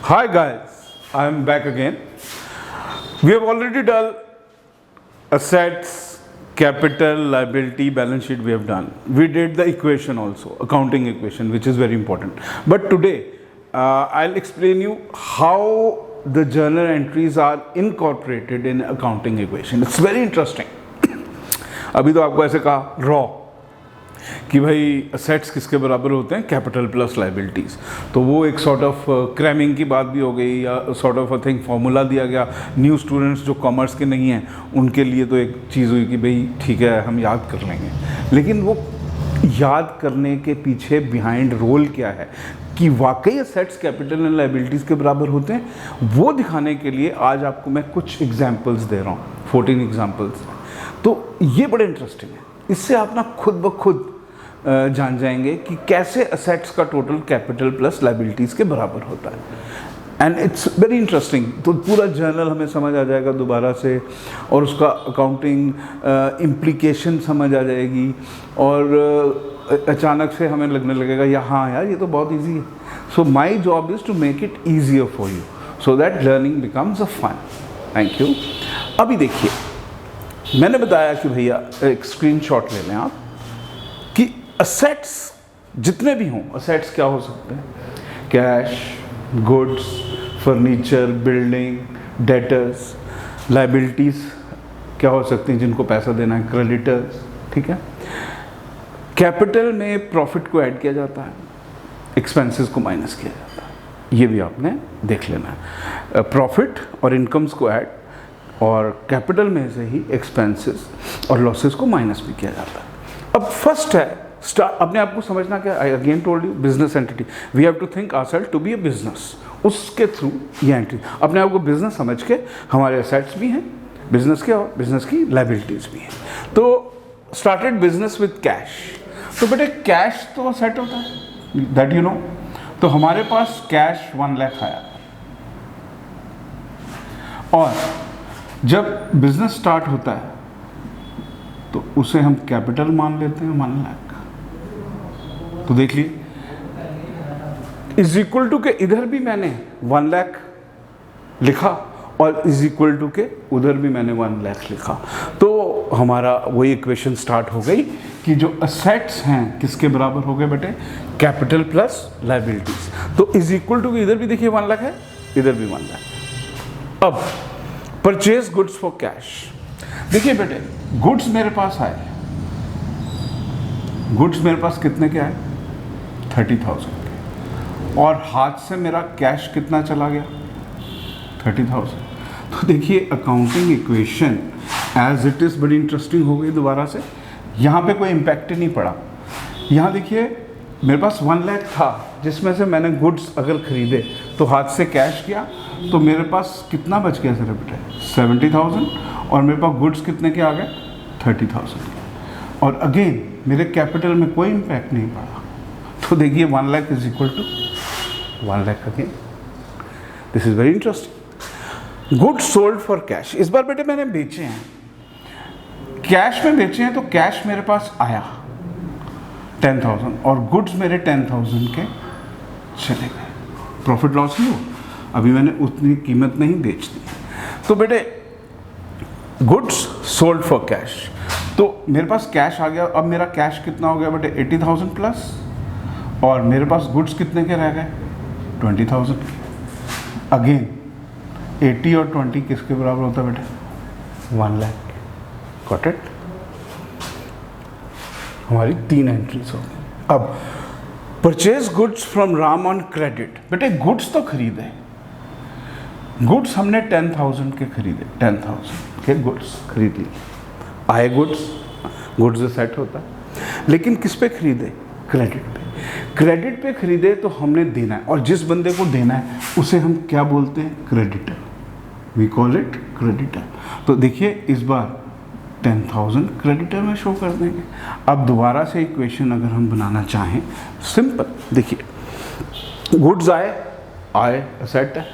Hi guys, I am back again. We have already done assets, capital, liability, balance sheet we have done. We did the equation also, accounting equation, which is very important. But today, I'll explain you how the journal entries are incorporated in accounting equation. It's very interesting. अभी तो आपको ऐसे कहा raw कि भाई assets किसके बराबर होते हैं, कैपिटल प्लस लाइबिलिटीज़, तो वो एक सॉर्ट ऑफ क्रैमिंग की बात भी हो गई या sort of I think formula दिया गया न्यू स्टूडेंट्स जो कॉमर्स के नहीं हैं उनके लिए, तो एक चीज़ हुई कि भाई ठीक है हम याद कर लेंगे, लेकिन वो याद करने के पीछे बिहाइंड रोल क्या है कि वाकई असेट्स कैपिटल एंड लाइबिलिटीज़ के बराबर होते हैं, वो दिखाने के लिए आज आपको मैं कुछ एग्जाम्पल्स दे रहा हूँ, 14 एग्जाम्पल्स। तो ये बड़े इंटरेस्टिंग है, इससे आप ना खुद ब खुद जान जाएंगे कि कैसे असेट्स का टोटल कैपिटल प्लस लाइबिलिटीज़ के बराबर होता है, एंड इट्स वेरी इंटरेस्टिंग। तो पूरा जर्नल हमें समझ आ जाएगा दोबारा से, और उसका अकाउंटिंग इम्प्लीकेशन समझ आ जाएगी, और अचानक से हमें लगने लगेगा या हाँ यार ये तो बहुत ईजी है। So my job is to make it easier for you so that learning becomes a fun. Thank you. अभी देखिए, मैंने बताया कि भैया एक स्क्रीनशॉट ले लें आप कि असेट्स जितने भी हों, असेट्स क्या हो सकते हैं, cash, goods, furniture, building, debtors, liabilities क्या हो सकती हैं जिनको पैसा देना है, क्रेडिटर्स, ठीक है। कैपिटल में प्रॉफिट को ऐड किया जाता है, एक्सपेंसेस को माइनस किया जाता है, ये भी आपने देख लेना है। प्रॉफिट और इनकम्स को ऐड, और कैपिटल में से ही एक्सपेंसेस और लॉसेस को माइनस भी किया जाता है। अब फर्स्ट है अपने आप को समझना क्या, I again told you business entity, we have to think ourself to be a business, उसके थ्रू ये एंट्री अपने आप को बिजनेस समझ के, हमारे असेट्स भी हैं बिजनेस के और बिजनेस की लाइबिलिटीज़ भी हैं। तो स्टार्टेड बिजनेस विद कैश, तो बेटे कैश तो असेट होता है, दैट यू नो। तो हमारे पास कैश 1 लाख आया, और जब बिजनेस स्टार्ट होता है तो उसे हम कैपिटल मान लेते हैं 1 लाख। तो देख लिए इज इक्वल टू के इधर भी मैंने 1 लाख लिखा और इज इक्वल टू के उधर भी मैंने 1 लाख लिखा, तो हमारा वही इक्वेशन स्टार्ट हो गई कि जो असेट्स हैं किसके बराबर हो गए बेटे, कैपिटल प्लस लाइबिलिटीज। तो इज इक्वल टू के इधर भी देखिए 1 लाख है, इधर भी 1 लाख। अब परचेज गुड्स फॉर कैश, देखिए बेटे गुड्स मेरे पास आए, गुड्स मेरे पास कितने के आए, 30,000 के, और हाथ से मेरा कैश कितना चला गया, 30,000। तो देखिए accounting equation as it is बड़ी इंटरेस्टिंग हो गई दोबारा से, यहाँ पे कोई इम्पैक्ट ही नहीं पड़ा। यहाँ देखिए मेरे पास 1 लाख था, जिसमें से मैंने गुड्स अगर खरीदे तो हाथ से कैश किया, तो मेरे पास कितना बच गया सर बेटे, 70,000, और मेरे पास गुड्स कितने के आ गए, 30,000 के, और अगेन मेरे कैपिटल में कोई इम्पैक्ट नहीं पड़ा। तो देखिए 1 lakh is equal to 1 lakh again. This is very interesting. Goods sold for cash, इस बार बेटे मैंने बेचे हैं, कैश में बेचे हैं, तो कैश मेरे पास आया 10,000 और गुड्स मेरे 10,000 के चले गए, प्रॉफिट लॉस नहीं हुआ, अभी मैंने उतनी कीमत नहीं बेच दी। तो बेटे गुड्स सोल्ड फॉर कैश, तो मेरे पास कैश आ गया, अब मेरा कैश कितना हो गया बेटे 80,000 प्लस, और मेरे पास गुड्स कितने के रह गए 20,000 के। अगेन 80 और 20 किसके बराबर होता है बेटे, 1 लाख। Got it. हमारी 3 एंट्रीज हो गई। अब purchase goods from Ram on credit, बेटे गुड्स तो खरीदे, गुड्स हमने 10,000 के खरीदे, 10,000 के गुड्स खरीद लिए, आए गुड्स, गुड्स सेट होता है, लेकिन किस पे खरीदे, क्रेडिट पे। क्रेडिट पे खरीदे तो हमने देना है, और जिस बंदे को देना है उसे हम क्या बोलते हैं, creditor, we call it creditor. तो देखिए इस बार 10,000 क्रेडिटर में शो कर देंगे। अब दोबारा से इक्वेशन अगर हम बनाना चाहें, सिंपल, देखिए गुड्स आए असेट है,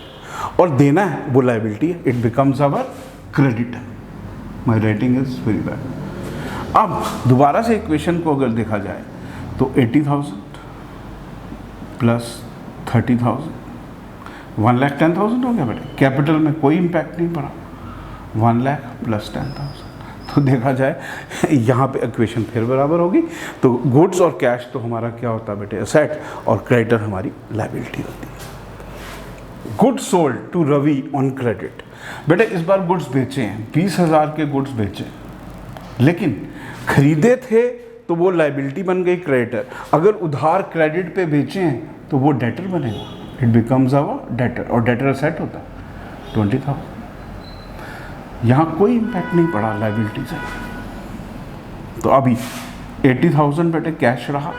और देना है वो लाइबिलिटी है, it becomes our creditor. My writing is very bad. अब दोबारा से इक्वेशन को अगर देखा जाए तो 80,000 प्लस 30,000 1,10,000 हो गया बेटे, कैपिटल में कोई इम्पैक्ट नहीं पड़ा, 1 लाख प्लस 10,000। तो देखा जाए यहाँ पे इक्वेशन फिर बराबर होगी। तो गुड्स और कैश तो हमारा क्या होता है बेटे, एसेट, और क्रेडिटर हमारी लायबिलिटी होती है। Goods sold to Ravi on credit, बेटे इस बार गुड्स बेचे हैं, 20,000 के गुड्स बेचे, लेकिन खरीदे थे तो वो लायबिलिटी बन गई क्रेडिटर। अगर उधार क्रेडिट पे बेचे हैं तो वो डेटर बनेगा, इट बिकम्स अवर डेटर, और डेटर एसेट होता है 20,000। यहाँ कोई इम्पैक्ट नहीं पड़ा लायबिलिटी से। तो अभी 80,000 बेटे कैश रहा,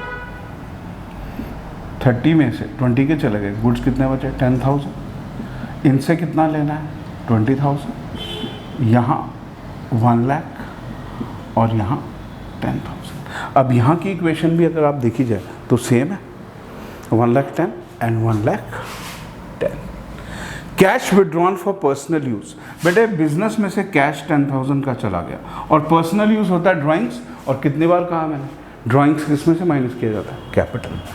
30 में से 20 के चले गए, गुड्स कितने बचे 10,000, इनसे कितना लेना है 20,000, यहाँ 1 लाख और यहाँ 10,000। अब यहाँ की इक्वेशन भी अगर आप देखी जाए तो सेम है, 1,10,000 and 1,10,000। Cash withdrawn for personal use, बेटे बिजनेस में से कैश 10,000 का चला गया, और पर्सनल यूज़ होता है ड्राइंग्स, और कितनी बार कहा मैंने, ड्राइंग्स किस में से माइनस किया जाता है, कैपिटल में से।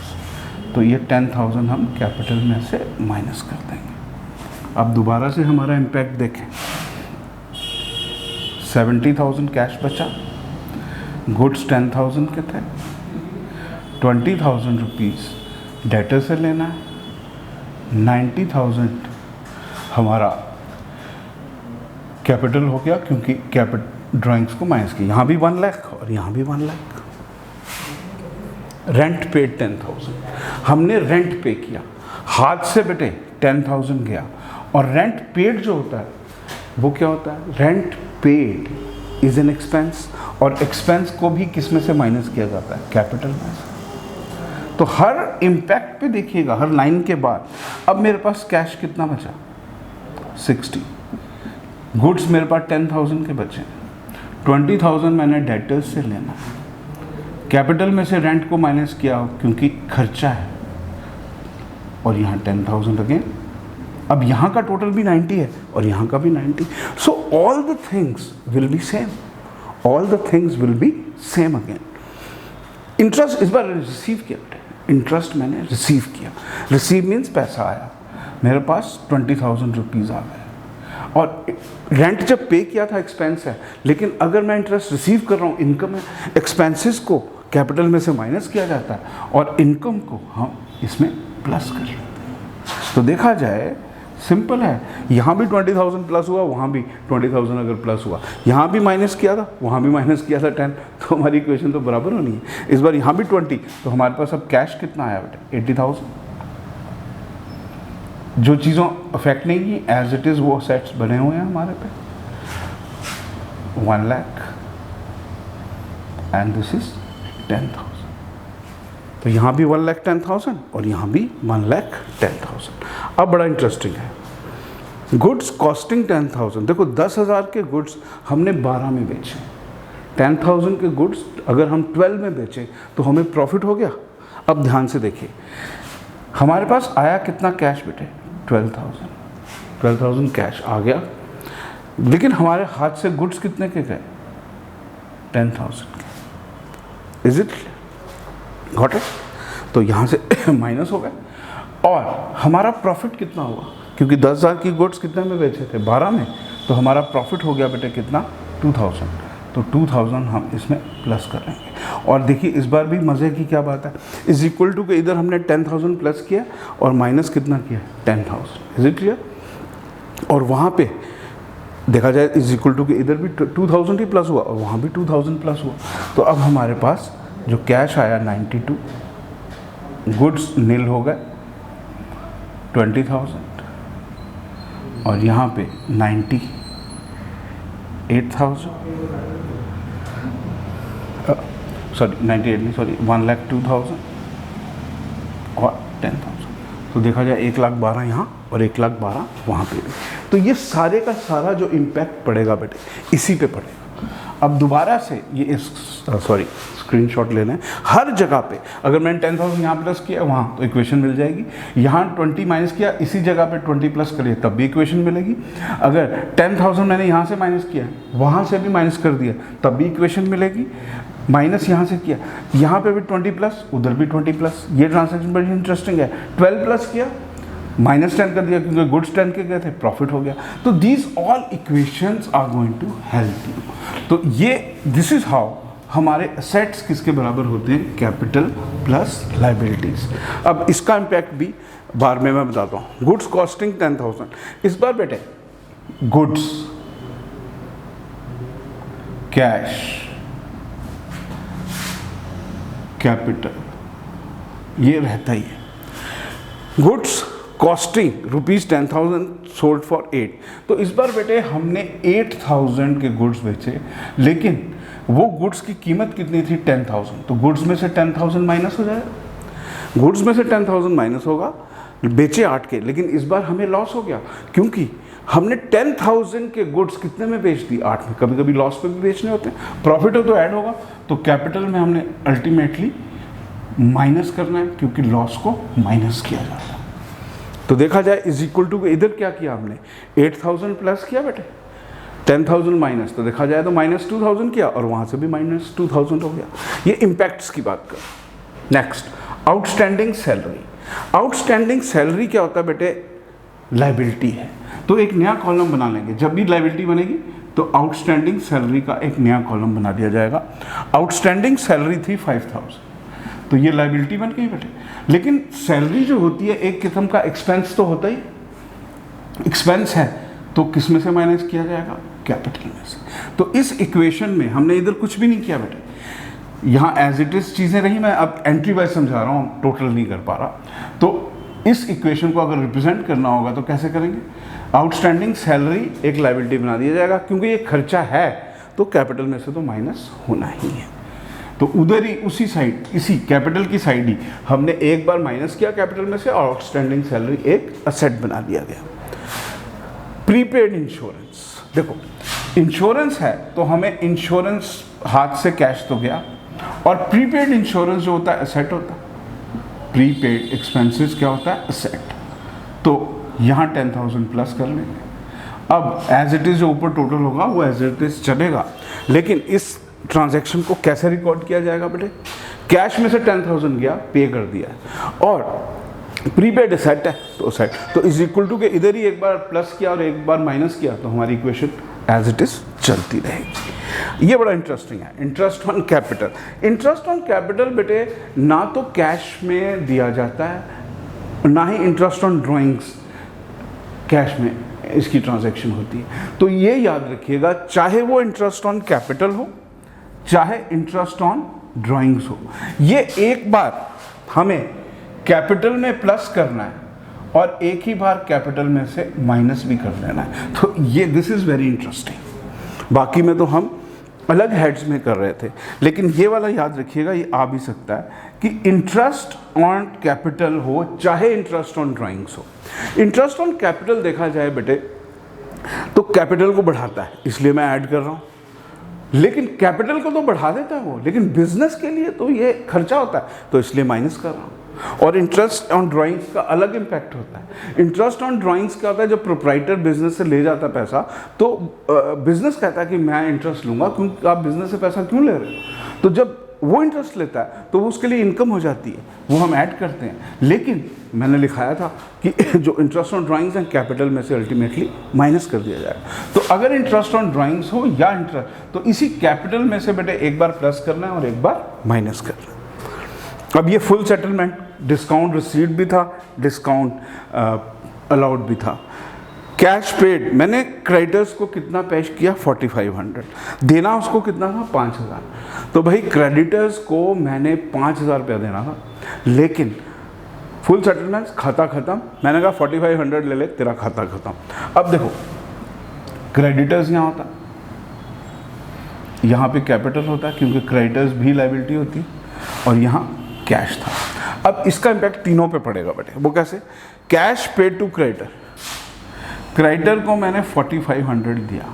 तो ये 10,000 हम कैपिटल में से माइनस कर देंगे। अब दोबारा से हमारा इम्पैक्ट देखें, 70,000 कैश बचा, गुड्स 10,000 के थे, 20,000 रुपीज़ डेटर से लेना है, 90,000 हमारा कैपिटल हो गया, क्योंकि कैपिटल ड्राइंग्स को माइनस किया, यहाँ भी 1 लाख और यहाँ भी 1 लाख। रेंट पेड 10,000, हमने रेंट पे किया, हाथ से बेटे 10,000 गया, और रेंट पेड जो होता है वो क्या होता है, rent paid is an expense, और एक्सपेंस को भी किस में से माइनस किया जाता है, कैपिटल में से। तो हर इम्पैक्ट पे देखिएगा, हर लाइन के बाद अब मेरे पास कैश कितना बचा 60, गुड्स मेरे पास 10,000 के बचे, 20,000 मैंने डेटर्स से लेना, कैपिटल में से रेंट को माइनस किया क्योंकि खर्चा है, और यहाँ 10,000 अगेन। अब यहाँ का टोटल भी 90 है और यहाँ का भी 90, so all the things will be same, all the things will be same again. Interest इस बार रिसीव किया, इंटरेस्ट मैंने रिसीव किया, रिसीव मीन्स पैसा आया मेरे पास, 20,000 रुपीज़ आ गए, और रेंट जब पे किया था एक्सपेंस है, लेकिन अगर मैं इंटरेस्ट रिसीव कर रहा हूँ, इनकम है, एक्सपेंसेस को कैपिटल में से माइनस किया जाता है और इनकम को हम इसमें प्लस कर लेते हैं। तो देखा जाए सिंपल है, यहाँ भी 20,000 प्लस हुआ, वहाँ भी 20,000 अगर प्लस हुआ, यहाँ भी माइनस किया था, वहाँ भी माइनस किया था 10, तो हमारी इक्वेशन तो बराबर होनी है। इस बार यहाँ भी 20, तो हमारे पास अब कैश कितना आया बेटे 80,000। जो चीज़ों अफेक्ट नहीं की एज इट इज़ वो सेट्स बने हुए हैं हमारे पे, 1 लाख एंड दिस इज 10,000। तो यहाँ भी 1,10,000 और यहाँ भी 1,10,000। अब बड़ा इंटरेस्टिंग है, गुड्स कॉस्टिंग 10,000, देखो 10,000 के गुड्स हमने 12 में बेचे, 10,000 के गुड्स अगर हम 12 में बेचे तो हमें प्रॉफिट हो गया। अब ध्यान से देखिए, हमारे पास आया कितना कैश बेटे 12,000 कैश आ गया, लेकिन हमारे हाथ से गुड्स कितने के गए 10,000 के। Is it got it? तो यहाँ से माइनस हो गए, और हमारा प्रॉफिट कितना हुआ, क्योंकि 10,000 की गुड्स कितने में बेचे थे 12 में, तो हमारा प्रॉफिट हो गया बेटे कितना 2,000। तो 2,000 हम इसमें प्लस कर लेंगे। और देखिए इस बार भी मज़े की क्या बात है, इज इक्वल टू के इधर हमने 10,000 प्लस किया और माइनस कितना किया 10,000। Is it clear? और वहाँ पे देखा जाए इज इक्वल टू के इधर भी 2,000 ही प्लस हुआ और वहाँ भी 2,000 प्लस हुआ। तो अब हमारे पास जो कैश आया 92, गुड्स नील हो गए 20,000, और यहाँ पे 98,000, सॉरी 98 नहीं, सॉरी 1,02,000 और 10,000। तो देखा जाए 1,12,000 यहाँ और 1,12,000 वहाँ पे भी। तो ये सारे का सारा जो इम्पैक्ट पड़ेगा बेटे इसी पे पड़ेगा। अब दोबारा से ये स्क्रीनशॉट लेना है, हर जगह पे अगर मैंने 10,000 यहाँ प्लस किया वहाँ तो इक्वेशन मिल जाएगी, यहाँ 20 माइनस किया इसी जगह पे 20 प्लस करिए तब भी इक्वेशन मिलेगी। अगर 10,000 मैंने यहाँ से माइनस किया वहाँ से भी माइनस कर दिया तब भी इक्वेशन मिलेगी। माइनस यहाँ से किया, यहाँ पे भी 20 प्लस, उधर भी 20 प्लस। ये ट्रांसैक्शन बड़ी इंटरेस्टिंग है। 12 प्लस किया, -10 कर दिया क्योंकि गुड्स 10 के गए थे, प्रॉफिट हो गया। तो these all equations are going to help you. तो ये दिस इज हाउ हमारे असेट्स किसके बराबर होते हैं, कैपिटल प्लस लाइबिलिटीज। अब इसका इम्पैक्ट भी बार में मैं बताता हूँ। गुड्स कॉस्टिंग 10,000, इस बार बेटे गुड्स, कैश, कैपिटल ये रहता ही है। Goods costing ₹10,000 sold for 8। तो इस बार बेटे हमने 8,000 के गुड्स बेचे, लेकिन वो गुड्स की कीमत कितनी थी, 10,000। तो गुड्स में से 10,000 माइनस हो जाएगा, गुड्स में से 10,000 माइनस होगा, बेचे 8 के, लेकिन इस बार हमें लॉस हो गया क्योंकि हमने 10,000 के गुड्स कितने में बेच दी, 8 में। कभी कभी लॉस पे भी बेचने होते हैं, प्रॉफिट हो तो ऐड होगा। तो कैपिटल में हमने अल्टीमेटली माइनस करना है क्योंकि लॉस को माइनस किया जाता है। तो देखा जाए इज इक्वल टू, इधर क्या किया हमने, 8,000 प्लस किया बेटे, 10,000 माइनस, तो देखा जाए तो -2,000 किया और वहाँ से भी -2,000 हो गया। ये इम्पैक्ट्स की बात कर। Next, outstanding salary. Outstanding salary क्या होता है बेटे, लाइबिलिटी है। तो एक नया कॉलम बना लेंगे, जब भी लाइबिलिटी बनेगी तो आउटस्टैंडिंग सैलरी का एक नया कॉलम बना दिया जाएगा। आउटस्टैंडिंग सैलरी थी 5,000, तो ये लाइबिलिटी बन गई बेटे। लेकिन सैलरी जो होती है एक किस्म का एक्सपेंस तो होता ही, एक्सपेंस है तो किस में से माइनस किया जाएगा, कैपिटल में से। तो इस इक्वेशन में हमने इधर कुछ भी नहीं किया बेटे, यहाँ एज इट इज चीज़ें रही। मैं अब एंट्री वाइज समझा रहा हूँ, टोटल नहीं कर पा रहा। तो इस इक्वेशन को अगर रिप्रेजेंट करना होगा तो कैसे करेंगे, आउटस्टैंडिंग सैलरी एक लायबिलिटी बना दिया जाएगा क्योंकि ये खर्चा है तो कैपिटल में से तो माइनस होना ही है। तो उधर ही उसी साइड, इसी कैपिटल की साइड ही हमने एक बार माइनस किया कैपिटल में से, आउटस्टैंडिंग सैलरी एक असेट बना दिया गया। प्रीपेड इंश्योरेंस, देखो इंश्योरेंस है तो हमें इंश्योरेंस हाथ से कैश तो गया, और प्रीपेड इंश्योरेंस जो होता है एसेट होता है। प्रीपेड एक्सपेंसेस क्या होता है, एसेट। तो यहाँ 10,000 प्लस कर लेंगे। अब एज इट इज़ जो ऊपर टोटल होगा वो एज इट इज़ चलेगा, लेकिन इस ट्रांजैक्शन को कैसे रिकॉर्ड किया जाएगा बेटे, कैश में से 10,000 गया, पे कर दिया, और प्रीपेड एसेट है तो एसेट, तो इज इक्वल टू के इधर ही एक बार प्लस किया और एक बार माइनस किया, तो हमारी इक्वेशन एज इट इज चलती रहेगी। ये बड़ा इंटरेस्टिंग है। Interest on capital, interest on capital बेटे ना तो कैश में दिया जाता है, ना ही इंटरेस्ट ऑन ड्राइंग्स कैश में इसकी ट्रांजैक्शन होती है। तो ये याद रखिएगा, चाहे वो इंटरेस्ट ऑन कैपिटल हो चाहे इंटरेस्ट ऑन ड्राइंग्स हो, ये एक बार हमें कैपिटल में प्लस करना है और एक ही बार कैपिटल में से माइनस भी कर लेना है। तो ये दिस इज़ वेरी इंटरेस्टिंग। बाकी में तो हम अलग हेड्स में कर रहे थे, लेकिन ये वाला याद रखिएगा, ये आ भी सकता है कि इंटरेस्ट ऑन कैपिटल हो चाहे इंटरेस्ट ऑन ड्राइंग्स हो। इंटरेस्ट ऑन कैपिटल देखा जाए बेटे तो कैपिटल को बढ़ाता है, इसलिए मैं ऐड कर रहा हूँ, लेकिन कैपिटल को तो बढ़ा देता है वो, लेकिन बिजनेस के लिए तो ये खर्चा होता है, तो इसलिए माइनस कर रहा हूँ। और इंटरेस्ट ऑन ड्राइंग्स का अलग इम्पैक्ट होता है। इंटरेस्ट ऑन ड्राइंग्स क्या होता है, जब प्रोप्राइटर बिजनेस से ले जाता है पैसा, तो बिजनेस कहता है कि मैं इंटरेस्ट लूँगा, क्योंकि आप बिजनेस से पैसा क्यों ले रहे हो। तो जब वो इंटरेस्ट लेता है तो वो उसके लिए इनकम हो जाती है, वो हम ऐड करते हैं। लेकिन मैंने लिखाया था कि जो इंटरेस्ट ऑन ड्राइंग्स हैं कैपिटल में से अल्टीमेटली माइनस कर दिया जाएगा। तो अगर इंटरेस्ट ऑन ड्राइंग्स हो या इंटरेस्ट, तो इसी कैपिटल में से बेटे एक बार प्लस करना है और एक बार माइनस करना है। अब ये फुल सेटलमेंट, डिस्काउंट रिसीट भी था, डिस्काउंट अलाउड भी था। कैश पेड, मैंने क्रेडिटर्स को कितना पेश किया, 4,500, देना उसको कितना था, 5,000। तो भाई क्रेडिटर्स को मैंने 5,000 रुपया देना था, लेकिन फुल सेटलमेंट खाता ख़त्म, मैंने कहा 4,500 ले ले, तेरा खाता ख़त्म। अब देखो क्रेडिटर्स यहाँ होता, यहाँ पे कैपिटल होता क्योंकि क्रेडिटर्स भी लायबिलिटी होती, और यहाँ कैश था। अब इसका इम्पैक्ट तीनों पे पड़ेगा बेटे, वो कैसे, cash paid to creditor, creditor को मैंने 4,500 दिया,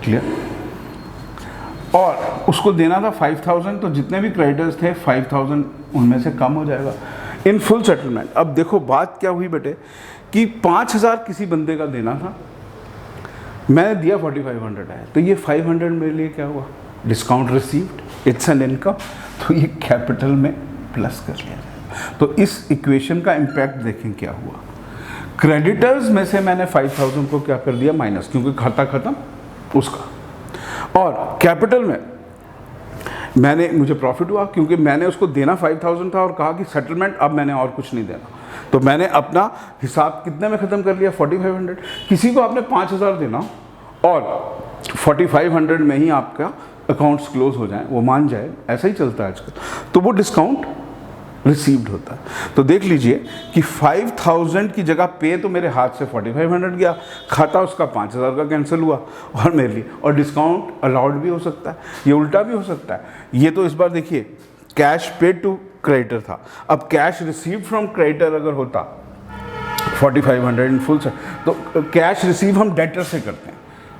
क्लियर, और उसको देना था 5,000, तो जितने भी क्रेडिटर्स थे 5,000 उनमें से कम हो जाएगा इन फुल सेटलमेंट। अब देखो बात क्या हुई बेटे कि 5,000 किसी बंदे का देना था, मैंने दिया 4,500 है, तो ये 500 मेरे लिए क्या हुआ, discount received, it's an income, तो ये कैपिटल में प्लस कर लिया जाए। तो इस इक्वेशन का इम्पैक्ट देखें क्या हुआ, क्रेडिटर्स में से मैंने 5000 को क्या कर दिया माइनस, क्योंकि खाता खत्म उसका। और कैपिटल में मुझे प्रॉफिट हुआ क्योंकि मैंने उसको देना 5000 था और कहा कि सेटलमेंट अब मैंने और कुछ नहीं देना, तो मैंने अपना हिसाब कितने में ख़त्म कर लिया 4500। किसी को आपने 5000 देना और 4500 में ही आपका अकाउंट्स क्लोज हो जाए, वो मान जाए, ऐसा ही चलता है आजकल, तो वो डिस्काउंट रिसीव्ड होता है। तो देख लीजिए कि 5000 की जगह पे तो मेरे हाथ से 4500 गया, खाता उसका 5000 का कैंसिल हुआ और मेरे लिए, और डिस्काउंट अलाउड भी हो सकता है, ये उल्टा भी हो सकता है। ये तो इस बार देखिए कैश पेड टू क्रेडिटर था, अब कैश रिसीव्ड फ्रॉम क्रेडिटर अगर होता 4500 इन फुल से, तो कैश रिसीव हम डेटर से करते हैं।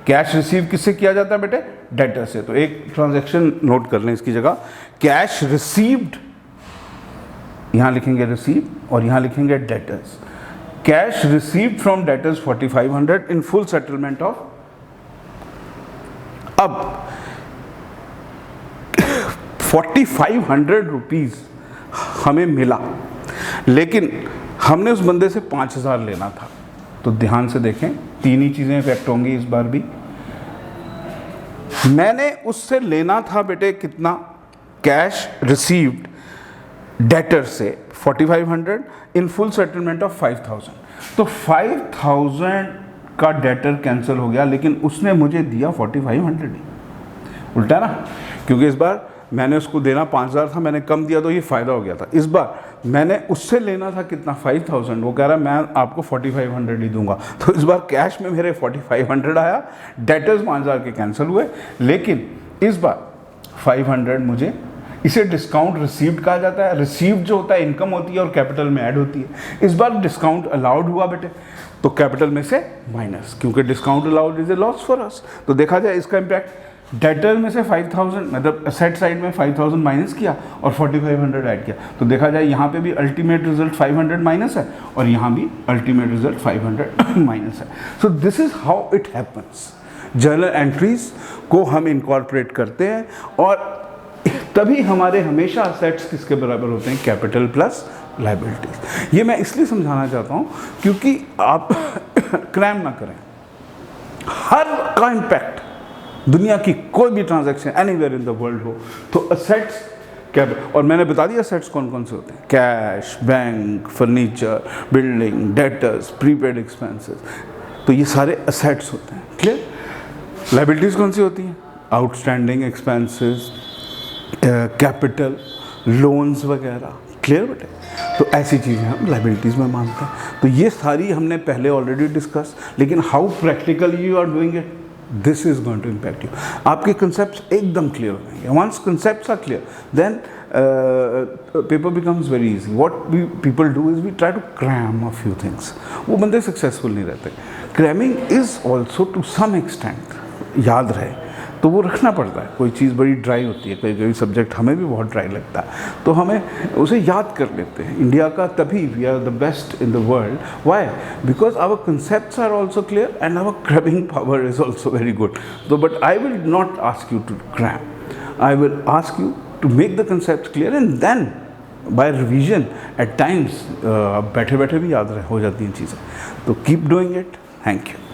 कैश रिसीव किससे किया जाता है बेटे? डेटर से। तो एक ट्रांजैक्शन नोट कर लें इसकी जगह, कैश रिसीव्ड, यहां लिखेंगे रिसीव और यहां लिखेंगे debtors. Cash received from debtors 4500 in full settlement of. अब 4500 रुपीज हमें मिला, लेकिन हमने उस बंदे से 5000 लेना था। तो ध्यान से देखें, तीन ही चीजें इफेक्ट होंगी इस बार भी। मैंने उससे लेना था बेटे कितना? कैश रिसीव्ड डेटर से 4500 इन फुल सेटलमेंट ऑफ 5000। तो 5000 का डेटर कैंसिल हो गया, लेकिन उसने मुझे दिया 4500 ही। उल्टा ना, क्योंकि इस बार मैंने उसको देना 5000 था, मैंने कम दिया तो ये फ़ायदा हो गया था। इस बार मैंने उससे लेना था कितना? 5000, वो कह रहा है मैं आपको 4500 ही दूंगा। तो इस बार कैश में मेरे 4500 आया, डेटर्स 5000 के कैंसिल हुए, लेकिन इस बार 500 मुझे, इसे डिस्काउंट रिसीव्ड कहा जाता है। रिसीव्ड जो होता है इनकम होती है और कैपिटल में ऐड होती है। इस बार डिस्काउंट अलाउड हुआ बेटे, तो कैपिटल में से माइनस, क्योंकि discount allowed is a loss for us. तो देखा जाए इसका इम्पैक्ट, डेटर में से 5000 मतलब असेट साइड में 5000 माइनस किया और 4500 ऐड किया। तो देखा जाए यहाँ पे भी अल्टीमेट रिजल्ट 500 माइनस है और यहाँ भी अल्टीमेट रिजल्ट 500 माइनस है। So this is how it happens. Journal entries को हम इनकॉर्पोरेट करते हैं और तभी हमारे हमेशा असेट्स किसके बराबर होते हैं? Capital plus liabilities. ये मैं इसलिए समझाना चाहता हूँ क्योंकि आप क्रैम ना करें। हर का इम्पैक्ट, दुनिया की कोई भी transaction anywhere in the world हो, तो असेट्स कैपिटल, और मैंने बता दिया असेट्स कौन कौन से होते हैं: cash, bank, furniture, building, debtors, prepaid expenses. तो ये सारे असेट्स होते हैं। क्लियर? लायबिलिटीज कौन सी होती हैं? आउटस्टैंडिंग एक्सपेंसेस, कैपिटल, लोन्स वगैरह। क्लियर बेटे? तो ऐसी चीज़ें हम लायबिलिटीज़ में मानते हैं। तो ये सारी हमने पहले ऑलरेडी डिस्कस, लेकिन how practically you are doing it, this is going to impact you. आपके कंसेप्ट एकदम क्लियर हो जाएंगे। Once concepts are clear, then paper becomes very easy. What we people do is we try to cram a few things. वो बंदे successful नहीं रहते। Cramming is also to some extent याद रहे, तो वो रखना पड़ता है। कोई चीज़ बड़ी ड्राई होती है, कोई कोई सब्जेक्ट हमें भी बहुत ड्राई लगता है, तो हमें उसे याद कर लेते हैं। इंडिया का तभी we are the best in the world. Why? Because our concepts are also clear and our cramming power is also very good. तो but I will not ask you to cram, I will ask you to make the concept clear and then by revision at times बैठे बैठे भी याद हो जाती हैं चीज़ें। तो keep doing it. Thank you.